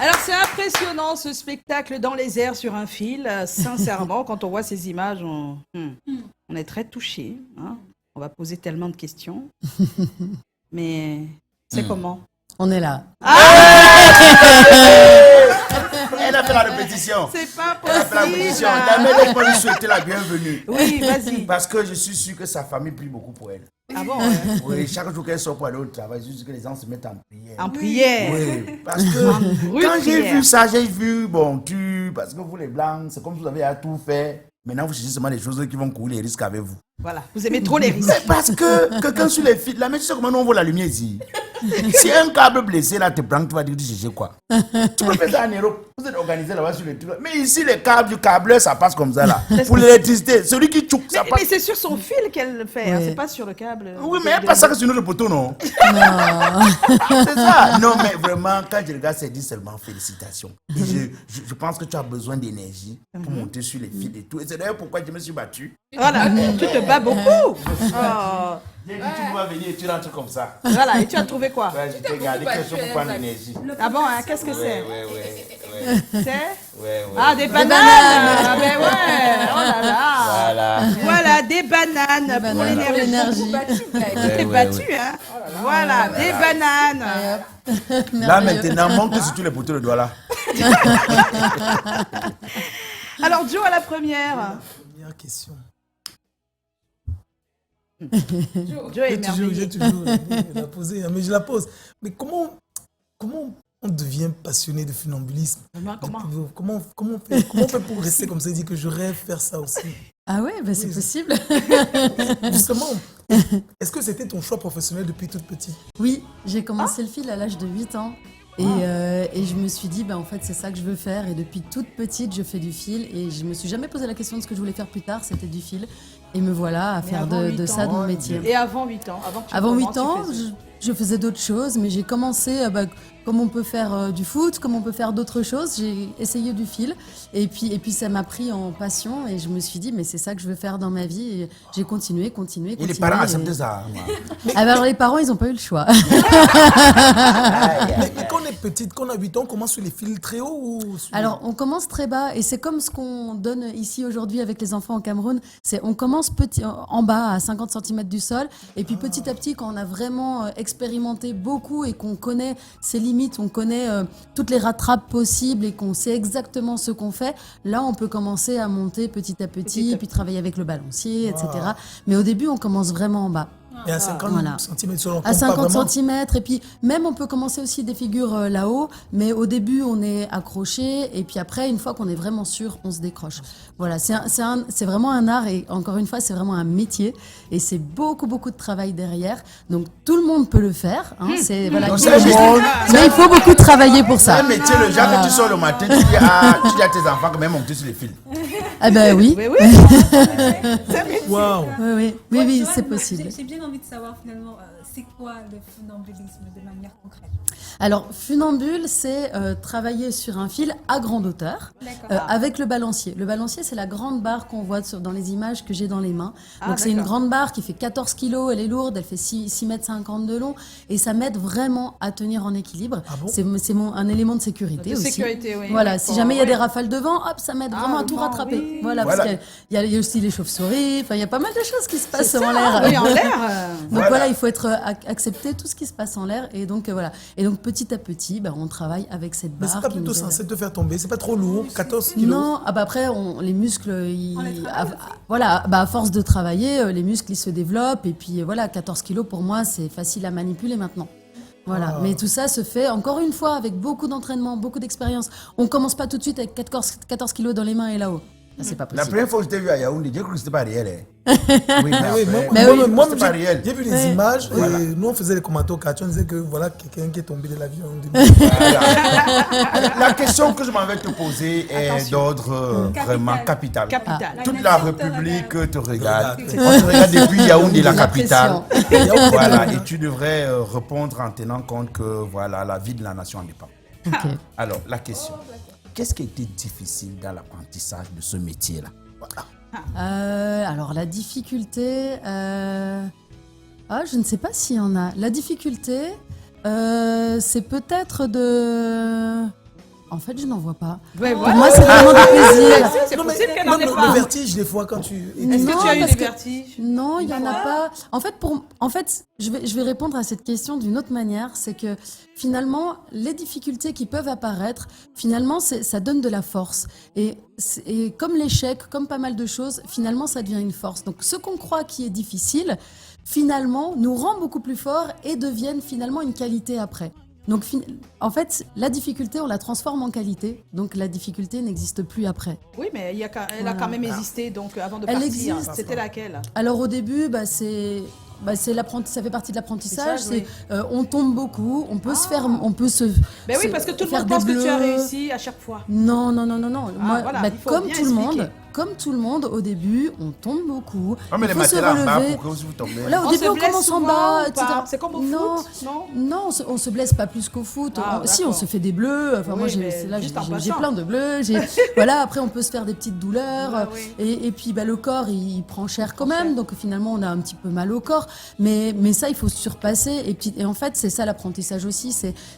Alors, c'est impressionnant ce spectacle dans les airs sur un fil. Sincèrement, quand on voit ces images, on est très touché. Hein. On va poser tellement de questions. Mais c'est comment? On est là. Elle a fait la répétition. C'est pas Elle a fait la possible. répétition. D'abord, laisse-moi lui souhaiter la bienvenue. Oui, vas-y. Parce que je suis sûr que sa famille prie beaucoup pour elle. Ah bon? Oui, chaque jour qu'elle sort pour aller au travail, juste que les gens se mettent en prière. En prière. Oui, parce que rude quand j'ai prière. vu ça, j'ai vu, parce que vous les blancs, c'est comme si vous avez à tout faire. Maintenant, vous cherchez seulement les choses qui vont courir les risques avec vous. Voilà, vous aimez trop les risques. C'est parce que quelqu'un sur les fils, là, mais tu sais comment nous on voit la lumière ici. Si un câble blessé là te prend, tu vas dire, tu cherches quoi? Tu peux faire ça en Europe, vous êtes organisé là-bas sur les trucs. Mais ici, les câbles du câbleur, ça passe comme ça là. Pour l'électricité, celui qui tchouk, ça passe. Mais c'est sur son fil qu'elle le fait, hein, c'est pas sur le câble. Oui, mais il n'y a pas ça que sur notre poteau, non? Non. C'est ça. Non, mais vraiment, quand je regarde, c'est dit seulement félicitations. Et je pense que tu as besoin d'énergie pour monter sur les fils et tout. Et c'est d'ailleurs pourquoi je me suis battu. Voilà, tu te bats beaucoup. Oh. J'ai dit, tu vas venir et tu rentres comme ça. Voilà, et tu as trouvé quoi? Ouais, je t'ai gardé quelque chose pour prendre l'énergie. Ah bon, hein, qu'est-ce que c'est? Ouais. C'est Ah, des bananes. Ah ben ouais, oh là là. Voilà, des bananes pour Pour l'énergie. l'énergie. T'es battu, hein. Voilà, des bananes. Là, maintenant, monte sur tous les poteaux de doigts là. Alors, Joe à la première. Première question. Joe est J'ai toujours la poser, mais je la pose. Mais comment on devient passionné de funambulisme? Comment on fait pour rester comme ça et dire que je rêve faire ça aussi? Ah ouais, bah c'est Oui, possible. Justement, est-ce que c'était ton choix professionnel depuis toute petite? Oui, j'ai commencé le fil à l'âge de 8 ans. Et je me suis dit, en fait, c'est ça que je veux faire. Et depuis toute petite, je fais du fil. Et je me suis jamais posé la question de ce que je voulais faire plus tard. C'était du fil. Et me voilà à faire de ça de mon métier. Et avant 8 ans? Avant 8 ans, je faisais d'autres choses. Mais j'ai commencé, comme on peut faire du foot, comme on peut faire d'autres choses. J'ai essayé du fil. Et puis ça m'a pris en passion. Et je me suis dit, mais c'est ça que je veux faire dans ma vie. Et j'ai continué. Et les parents acceptent ça. Alors les parents, ils n'ont pas eu le choix. Mais quand on est petite, quand on a 8 ans, on commence sur les fils très hauts ou Alors, on commence très bas et c'est comme ce qu'on donne ici aujourd'hui avec les enfants au Cameroun. On commence petit, en bas à 50 cm du sol et puis petit à petit, quand on a vraiment expérimenté beaucoup et qu'on connaît ses limites, on connaît toutes les rattrapes possibles et qu'on sait exactement ce qu'on fait, là, on peut commencer à monter petit à petit et puis travailler avec le balancier, etc. Mais au début, on commence vraiment en bas. Et à 50 cm sur À 50 cm, et puis même on peut commencer aussi des figures là-haut, mais au début on est accroché, et puis après, une fois qu'on est vraiment sûr, on se décroche. Voilà, c'est vraiment un art, et encore une fois, c'est vraiment un métier, et c'est beaucoup, beaucoup de travail derrière. Donc tout le monde peut le faire, hein, voilà, Donc, tout c'est le un monde, mais il faut beaucoup travailler pour C'est ça. un métier, le genre que tu sors le matin, tu dis à tes enfants que même monter sur les fils. Ah ben oui, Oui. Waouh! oui, c'est possible. J'ai bien envie de savoir finalement, c'est quoi le funambulisme de manière concrète? Alors, funambule, c'est travailler sur un fil à grande hauteur avec le balancier. Le balancier, c'est la grande barre qu'on voit dans les images que j'ai dans les mains. Donc, c'est une grande barre qui fait 14 kilos, elle est lourde, elle fait 6,50 mètres de long et ça m'aide vraiment à tenir en équilibre. Ah bon? C'est un élément de sécurité De aussi. sécurité, oui. Voilà, si jamais il y a des rafales de vent, hop, ça m'aide vraiment à tout rattraper. oui. Voilà, parce qu'il y a aussi les chauves-souris, enfin, il y a pas mal de choses qui se passent en l'air. Oui, en l'air. Donc voilà, il faut être accepter tout ce qui se passe en l'air et donc voilà. Et donc petit à petit, on travaille avec cette Mais barre. c'est pas qui plutôt nous aide. censé te faire tomber, c'est pas trop lourd, 14 kilos. Non, après les muscles, à force de travailler, les muscles ils se développent et puis voilà, 14 kilos pour moi c'est facile à manipuler maintenant. Voilà, mais tout ça se fait encore une fois avec beaucoup d'entraînement, beaucoup d'expérience. On commence pas tout de suite avec 14 kilos dans les mains et là-haut. C'est pas La possible. première fois que je t'ai vu à Yaoundé, j'ai cru que c'était pas réel. Oui, Moi, c'est pas réel. j'ai vu des images et nous on faisait les commentaires au quartier, on disait que voilà quelqu'un qui est tombé de l'avion. La question que je m'en vais te poser est d'ordre vraiment capital. Toute la République te regarde. On te regarde depuis Yaoundé, la capitale. Voilà, et tu devrais répondre en tenant compte que voilà, la vie de la nation en dépend. Okay. Alors, la question. Qu'est-ce qui a été difficile dans l'apprentissage de ce métier-là? Alors la difficulté, je ne sais pas s'il y en a. La difficulté, c'est peut-être En fait, je n'en vois pas. Ouais, Pour voilà. moi, c'est vraiment du plaisir. C'est Non, mais possible qu'elle n'en ait même pas. le vertige, des fois, quand tu... Est-ce que tu as eu parce des que- vertiges? Non, il n'y en a pas. En fait, je vais répondre à cette question d'une autre manière. C'est que finalement, les difficultés qui peuvent apparaître, finalement, ça donne de la force. Et comme l'échec, comme pas mal de choses, finalement, ça devient une force. Donc, ce qu'on croit qui est difficile, finalement, nous rend beaucoup plus forts et deviennent finalement une qualité après. Donc, en fait, la difficulté, on la transforme en qualité. Donc, la difficulté n'existe plus après. Oui, mais elle a quand même existé, donc avant de Elle partir. existe. C'était laquelle? Alors au début, ça fait partie de l'apprentissage. Oui. On tombe beaucoup, on peut se faire, Ben oui, parce que tout le faire monde des pense que tu as bleus. réussi à chaque fois. Non. Moi, voilà, il faut comme bien tout le monde, expliquer. comme tout le monde, au début, on tombe beaucoup. Ah, mais Il les faut se matériaux en bas, relever. pourquoi vous tombez? Là, au On début, se on blesse commence en souvent bas, ou etc. pas? C'est comme au foot, non? Non, on se blesse pas plus qu'au foot. Ah, Si, on d'accord. se fait des bleus. Enfin, Oui, moi, mais là, juste en j'ai passant. plein de bleus. Voilà, après, on peut se faire des petites douleurs. Ah, oui. Et puis, le corps, il prend cher quand même. Donc, finalement, on a un petit peu mal au corps. Mais ça, il faut se surpasser. Et en fait, c'est ça l'apprentissage aussi.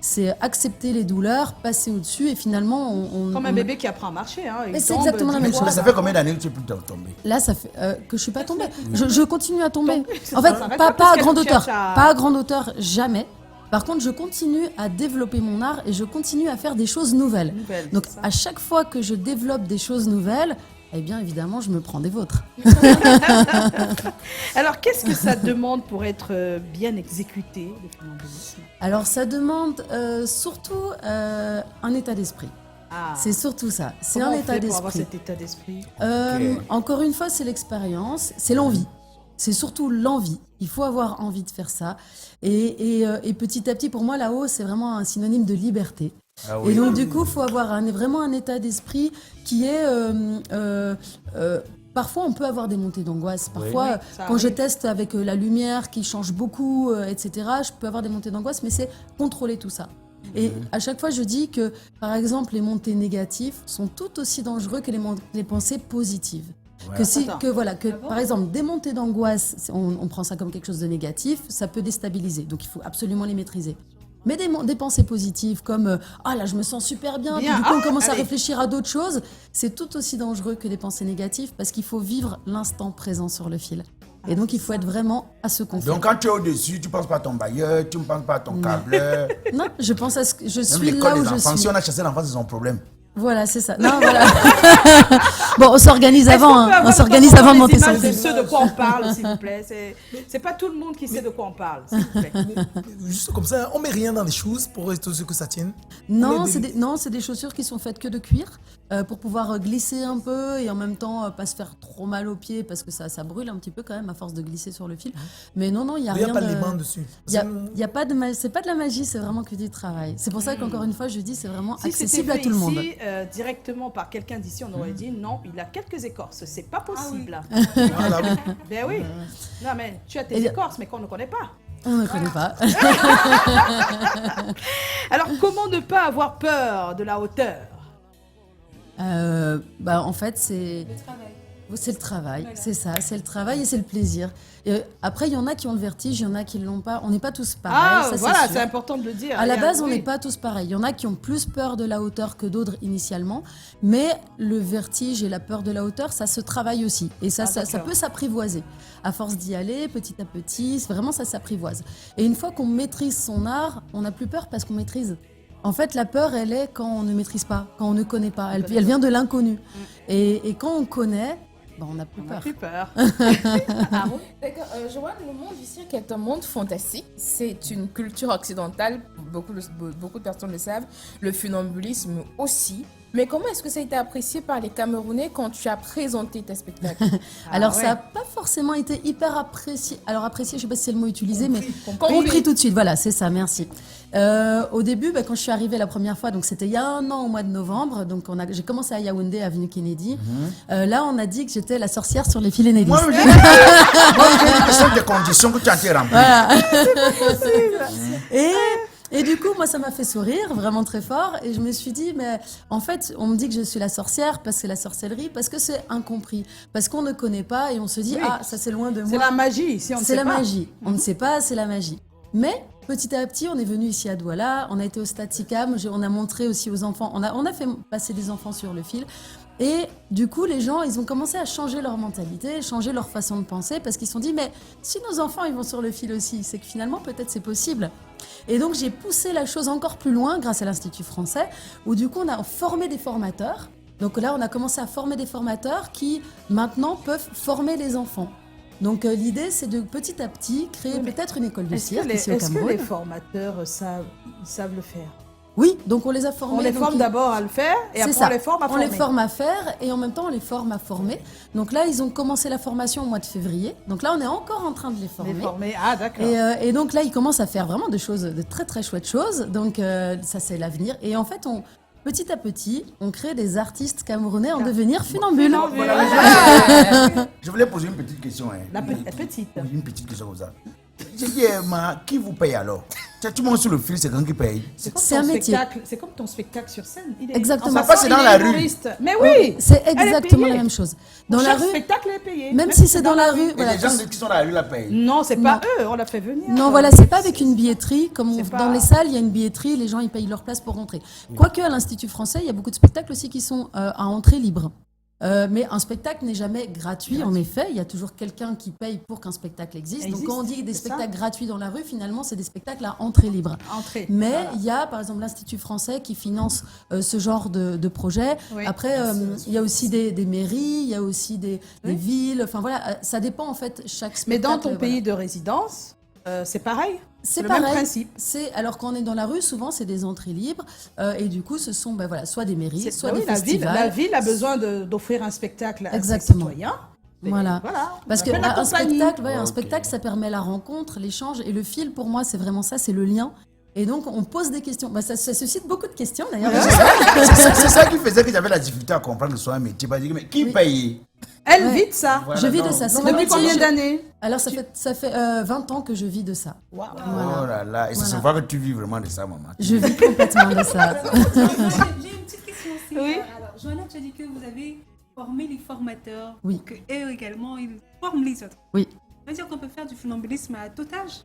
C'est accepter les douleurs, passer au-dessus. Et finalement, Comme un bébé qui apprend à marcher. Hein, il Mais c'est tombe exactement la 10 même fois. Mais ça fait combien d'années que tu es plus tombé? Là, ça fait que je suis pas tombée. Je continue à tomber. C'est En ça, fait, ça reste pas parce à qu'elle grande hauteur. cherche à- Pas à grande hauteur, jamais. Par contre, je continue à développer mon art et je continue à faire des choses nouvelles. Donc, c'est ça. à chaque fois que je développe des choses nouvelles, eh bien, évidemment, je me prends des vôtres. Alors, qu'est-ce que ça demande pour être bien exécuté, le funambulisme? Alors, ça demande surtout un état d'esprit. Ah. C'est surtout ça. C'est Comment un on état fait pour avoir d'esprit. cet état d'esprit? Encore une fois, c'est l'expérience, c'est l'envie. C'est surtout l'envie. Il faut avoir envie de faire ça. Et petit à petit, pour moi, là-haut, c'est vraiment un synonyme de liberté. Ah Et donc, du coup, il faut avoir vraiment un état d'esprit qui est... parfois, on peut avoir des montées d'angoisse. Parfois, Oui, ça quand je arrive. teste avec la lumière qui change beaucoup, etc., je peux avoir des montées d'angoisse, mais c'est contrôler tout ça. Et à chaque fois, je dis que, par exemple, les montées négatives sont tout aussi dangereuses que les pensées positives. Attends. Par exemple, des montées d'angoisse, on prend ça comme quelque chose de négatif, ça peut déstabiliser. Donc, il faut absolument les maîtriser. Mais des pensées positives comme « Ah là, je me sens super bien », puis Bien. du coup, on Ah, commence à allez. réfléchir à d'autres choses, c'est tout aussi dangereux que des pensées négatives parce qu'il faut vivre l'instant présent sur le fil. Et donc, il faut être vraiment à ce qu'on fait. Donc, quand tu es au-dessus, tu ne penses pas à ton bailleur, tu ne penses pas à ton câbleur. Non, je pense à ce que je Même suis l'école là où des je enfants, suis. si on a chassé l'enfant, c'est son problème. Voilà, c'est ça. Non, voilà. Bon, on s'organise Est-ce avant, qu'on peut hein. avoir On s'organise de temps en avant de temps monter des sur le images de fil. ceux de quoi on parle, s'il vous plaît. C'est pas tout le monde qui sait de quoi on parle, s'il vous plaît. Juste comme ça, on met rien dans les choses pour être sûr que ça tienne. Non, Mais c'est des chaussures qui sont faites que de cuir pour pouvoir glisser un peu et en même temps pas se faire trop mal aux pieds parce que ça brûle un petit peu quand même à force de glisser sur le fil. Mais non, il n'y a Il n'y a rien pas de... les mains dessus. Il y a pas de magie, c'est pas de la magie, c'est vraiment que du travail. C'est pour ça qu'encore une fois, je dis c'est vraiment Si c'était accessible à fait tout le monde. ici, directement par quelqu'un d'ici, on aurait dit non, il a quelques écorces, c'est pas possible. Voilà, oui. Ben oui. Non, mais tu as tes Et- écorces, mais qu'on ne connaît pas. On ne connaît pas. Alors, comment ne pas avoir peur de la hauteur? En fait, c'est le travail, c'est ça, c'est le travail et c'est le plaisir. Et après, il y en a qui ont le vertige, il y en a qui ne l'ont pas. On n'est pas tous pareils, Ah, ça, voilà, c'est c'est sûr. important de le dire. À la Il y a- base, on oui. n'est pas tous pareils. Il y en a qui ont plus peur de la hauteur que d'autres initialement, mais le vertige et la peur de la hauteur, ça se travaille aussi. Et ça d'accord. peut s'apprivoiser. À force d'y aller, petit à petit, vraiment, ça s'apprivoise. Et une fois qu'on maîtrise son art, on n'a plus peur parce qu'on maîtrise. En fait, la peur, elle est quand on ne maîtrise pas, quand on ne connaît pas. Elle vient de l'inconnu. Et quand on connaît, on n'a plus On n'a peur. plus peur. D'accord, Joanne, le monde du cirque est un monde fantastique. C'est une culture occidentale, beaucoup de personnes le savent. Le funambulisme aussi. Mais comment est-ce que ça a été apprécié par les Camerounais quand tu as présenté tes spectacles? Alors, ouais. ça n'a pas forcément été hyper apprécié. Alors, apprécié, je ne sais pas si c'est le mot utilisé, mais Compris. compris tout de suite. Voilà, c'est ça, merci. Au début, quand je suis arrivée la première fois, donc c'était il y a 1 an au mois de novembre, donc j'ai commencé à Yaoundé, avenue Kennedy. Là, on a dit que j'étais la sorcière sur les fils Enedis. Moi, ce sont des conditions que tu as été remplies. Et du coup, moi, ça m'a fait sourire vraiment très fort. Et je me suis dit, mais en fait, on me dit que je suis la sorcière parce que c'est la sorcellerie, parce que c'est incompris, parce qu'on ne connaît pas et on se dit, Oui. ah, ça c'est loin de moi. C'est la magie, si on ne C'est sait la pas. magie. On ne sait pas, c'est la magie. Mais petit à petit, on est venu ici à Douala, on a été au Stade SICAM, on a montré aussi aux enfants, on a fait passer des enfants sur le fil. Et du coup, les gens, ils ont commencé à changer leur mentalité, changer leur façon de penser, parce qu'ils se sont dit, mais si nos enfants, ils vont sur le fil aussi, c'est que finalement, peut-être c'est possible. Et donc, j'ai poussé la chose encore plus loin grâce à l'Institut français, où du coup, on a formé des formateurs. Donc là, on a commencé à former des formateurs qui, maintenant, peuvent former les enfants. Donc l'idée, c'est de petit à petit créer peut-être une école de cirque ici au Cameroun. Est-ce que les formateurs savent le faire? Oui, donc on les a formés. On les forme d'abord à le faire et après on les forme à former. On les forme à faire et en même temps on les forme à former. Donc là, ils ont commencé la formation au mois de février. Donc là, on est encore en train de les former. Ah, d'accord. Et donc là, ils commencent à faire vraiment des choses, de très très chouettes choses. Donc ça, c'est l'avenir. Et en fait, petit à petit, on crée des artistes camerounais en devenir funambules. Je voulais poser une petite question. La petite. Une petite question comme ça. J'ai dit, qui vous paye alors? Tout le monde sur le fil, c'est quand qui paye? C'est un métier. C'est comme ton spectacle sur scène. Exactement. Ça passe dans la rue. Mais oui, c'est exactement la même chose. Dans la rue, spectacle est payé. Même si c'est dans la rue. Et les gens qui sont dans la rue la payent. Non, c'est pas eux, on l'a fait venir. Non, voilà, c'est pas avec une billetterie. Comme dans les salles, il y a une billetterie, les gens ils payent leur place pour rentrer. Quoique à l'Institut français, il y a beaucoup de spectacles aussi qui sont à entrée libre. Mais un spectacle n'est jamais gratuit, en effet. Il y a toujours quelqu'un qui paye pour qu'un spectacle existe. Donc quand on dit des spectacles gratuits dans la rue, finalement, c'est des spectacles à entrée libre. Mais il y a, par exemple, l'Institut français qui finance ce genre de projet. Oui. Après, il y a aussi des mairies, il y a aussi des villes. Enfin voilà, ça dépend en fait chaque spectacle. Mais dans ton pays de résidence, c'est pareil? C'est le pareil. Même principe. Alors quand on est dans la rue, souvent c'est des entrées libres et du coup ce sont soit des mairies, soit des festivals. La ville a besoin d'offrir un spectacle à ses citoyens. Voilà. Parce qu'un spectacle, ça permet la rencontre, l'échange et le fil pour moi c'est vraiment ça, c'est le lien. Et donc, on pose des questions. Ça suscite beaucoup de questions, d'ailleurs. C'est ça qui faisait que j'avais la difficulté à comprendre que ce soit un métier. Mais qui paye? Elle vit de ça. Voilà, je vis de ça. Depuis combien d'années? Alors, ça fait 20 ans que je vis de ça. Wow. Voilà. Oh là là. Et ça se voit que tu vis vraiment de ça, maman. Je vis complètement de ça. J'ai une petite question aussi. Oui. Alors, Johanna, tu as dit que vous avez formé les formateurs. Oui. Pour qu'eux également, ils forment les autres. Oui. Ça veut dire qu'on peut faire du funambulisme à tout âge?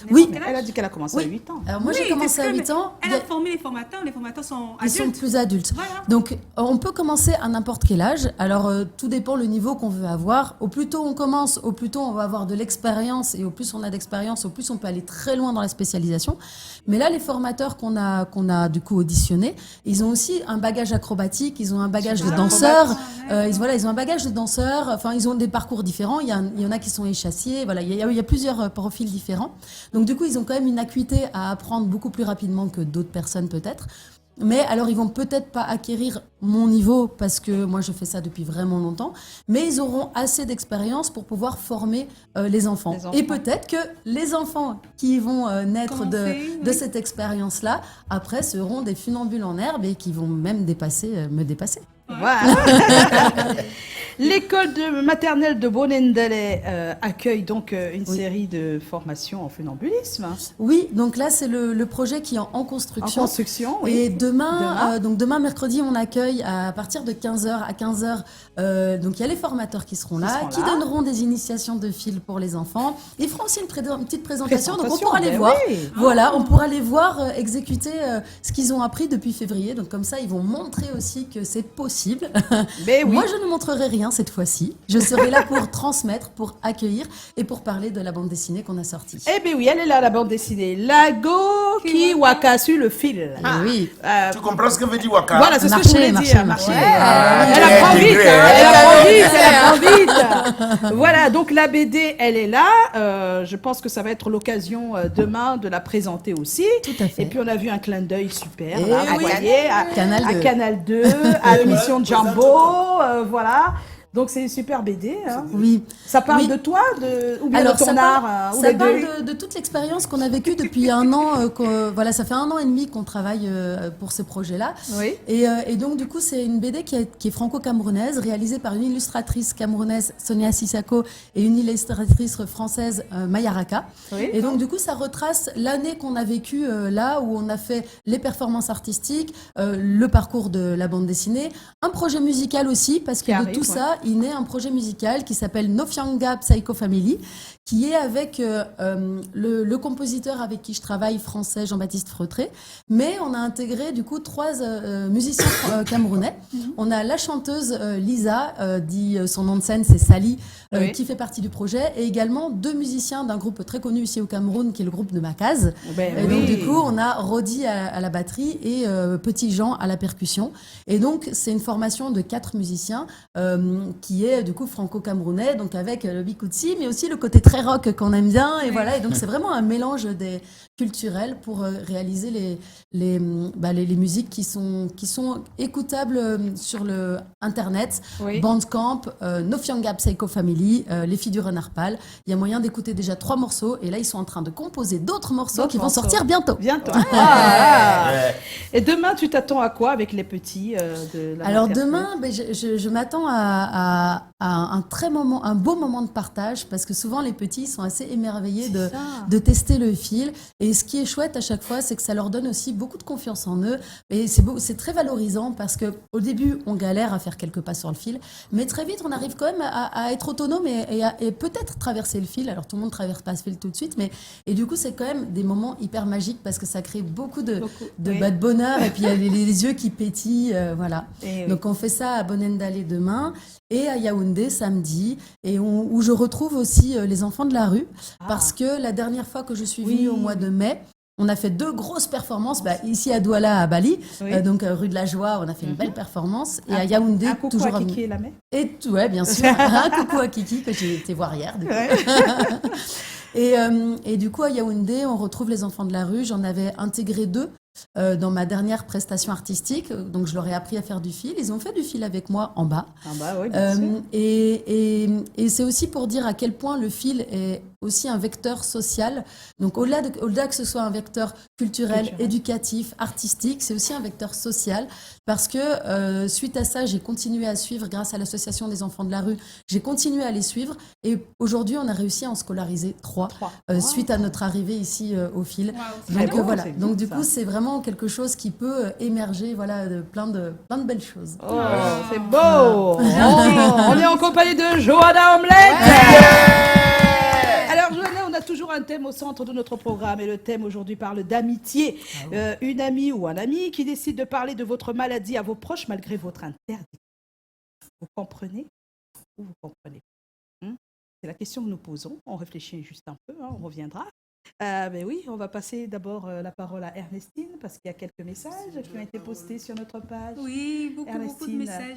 Oui, elle a dit qu'elle a commencé à 8 ans. Alors moi j'ai commencé à 8 ans. Elle a formé les formateurs sont adultes. Ils sont plus adultes. Voilà. Donc on peut commencer à n'importe quel âge. Alors tout dépend le niveau qu'on veut avoir. Au plus tôt on commence, au plus tôt on va avoir de l'expérience. Et au plus on a d'expérience, au plus on peut aller très loin dans la spécialisation. Mais là les formateurs qu'on a du coup auditionnés, ils ont aussi un bagage acrobatique, ils ont un bagage de danseurs. Ils ont un bagage de danseurs. Enfin ils ont des parcours différents. Il y en a qui sont échassiers. Voilà, il y a plusieurs profils différents. Donc du coup, ils ont quand même une acuité à apprendre beaucoup plus rapidement que d'autres personnes peut-être. Mais alors, ils vont peut-être pas acquérir mon niveau parce que moi, je fais ça depuis vraiment longtemps. Mais ils auront assez d'expérience pour pouvoir former les enfants. Et peut-être que les enfants qui vont naître de cette expérience-là, après, seront des funambules en herbe et qui vont même me dépasser. Voilà. L'école maternelle de Bonendale accueille donc une série de formations en funambulisme. Oui, donc là c'est le projet qui est en construction. En construction, oui. Et demain mercredi, on accueille à partir de 15h à 15h. Donc il y a les formateurs qui seront là, qui donneront des initiations de fil pour les enfants. Ils feront aussi une petite présentation, donc on pourra les voir. Oui. Voilà, on pourra les voir exécuter ce qu'ils ont appris depuis février. Donc comme ça, ils vont montrer aussi que c'est possible. Mais oui. Moi, je ne montrerai rien cette fois-ci. Je serai là pour transmettre, pour accueillir et pour parler de la bande dessinée qu'on a sortie. Eh bien oui, elle est là, la bande dessinée. Lago qui waka sur le fil. Oui. Tu comprends ce que veut dire waka? Voilà, c'est ce que je voulais dire. Marcher. Elle apprend vite. Voilà, donc la BD, elle est là. Je pense que ça va être l'occasion demain de la présenter aussi. Tout à fait. Et puis on a vu un clin d'œil super. Et là, oui. vous voyez, à Canal 2, à l'émission de Jumbo. Voilà. Donc c'est une super BD. Hein. Oui. Ça parle de toi ou bien de ton art Ça parle de toute l'expérience qu'on a vécue depuis un an. Voilà, ça fait 1 an et demi qu'on travaille pour ce projet-là. Oui. Et donc du coup, c'est une BD qui est franco-camerounaise, réalisée par une illustratrice camerounaise, Sonia Sissako, et une illustratrice française, Maya Raka. Oui. Et donc du coup, ça retrace l'année qu'on a vécue là, où on a fait les performances artistiques, le parcours de la bande dessinée, un projet musical aussi, parce que de tout ça, il naît un projet musical qui s'appelle Nofianga Psycho Family, qui est avec le compositeur avec qui je travaille, français, Jean-Baptiste Freutret. Mais on a intégré du coup 3 musiciens camerounais. On a la chanteuse Lisa, son nom de scène c'est Sally, qui fait partie du projet, et également 2 musiciens d'un groupe très connu ici au Cameroun, qui est le groupe de Macaz. Donc du coup, on a Rodi à la batterie et Petit Jean à la percussion. Et donc, c'est une formation de 4 musiciens qui est du coup franco-camerounais, donc avec le bikoutsi, mais aussi le côté très rock qu'on aime bien. Et voilà, et donc c'est vraiment un mélange des culturels pour réaliser les musiques qui sont écoutables sur le Internet, Bandcamp, Nofianga Psycho Family, Les Filles du Renard Pâle. Il y a moyen d'écouter déjà 3 morceaux, et là, ils sont en train de composer d'autres morceaux qui vont sortir bientôt. Et demain, tu t'attends à quoi avec les petits de la Alors maternelle? demain, je m'attends à un beau moment de partage, parce que souvent les petits sont assez émerveillés de tester le fil. Et ce qui est chouette à chaque fois, c'est que ça leur donne aussi beaucoup de confiance en eux. Et c'est très valorisant, parce qu'au début, on galère à faire quelques pas sur le fil, mais très vite, on arrive quand même à être autonome et peut-être traverser le fil. Alors tout le monde ne traverse pas ce fil tout de suite, et du coup, c'est quand même des moments hyper magiques, parce que ça crée beaucoup de bonheur, et puis il y a les yeux qui pétillent, voilà. Donc on fait ça à Bonendale demain, et à Yaoundé samedi, et où je retrouve aussi les enfants de la rue, parce que la dernière fois que je suis venue au mois de mai, on a fait 2 grosses performances, ici à Douala, à Bali, donc rue de la Joie, on a fait une belle performance, et à Yaoundé, un coucou à Kiki et la et ouais, bien sûr, un coucou à Kiki que j'ai été voir hier. Du coup. Et du coup, à Yaoundé, on retrouve les enfants de la rue. J'en avais intégré 2 dans ma dernière prestation artistique. Donc, je leur ai appris à faire du fil. Ils ont fait du fil avec moi en bas. Oui, bien sûr. Et c'est aussi pour dire à quel point le fil est aussi un vecteur social. Donc, au-delà que ce soit un vecteur culturel, éducatif, artistique, c'est aussi un vecteur social, parce que suite à ça, j'ai continué à suivre, grâce à l'association des enfants de la rue, j'ai continué à les suivre, et aujourd'hui, on a réussi à en scolariser 3 suite à notre arrivée ici au fil. Donc voilà. Donc du coup, c'est vraiment quelque chose qui peut émerger, voilà, de plein de belles choses. Oh, c'est beau. On est en compagnie de Johanna Omelette. Alors, Johanna, on a toujours un thème au centre de notre programme, et le thème aujourd'hui parle d'amitié. Une amie ou un ami qui décide de parler de votre maladie à vos proches malgré votre interdiction. Vous comprenez ou vous comprenez? C'est la question que nous posons. On réfléchit juste un peu, on reviendra. Mais oui, on va passer d'abord la parole à Ernestine, parce qu'il y a quelques messages qui ont été postés sur notre page. Oui, beaucoup de messages.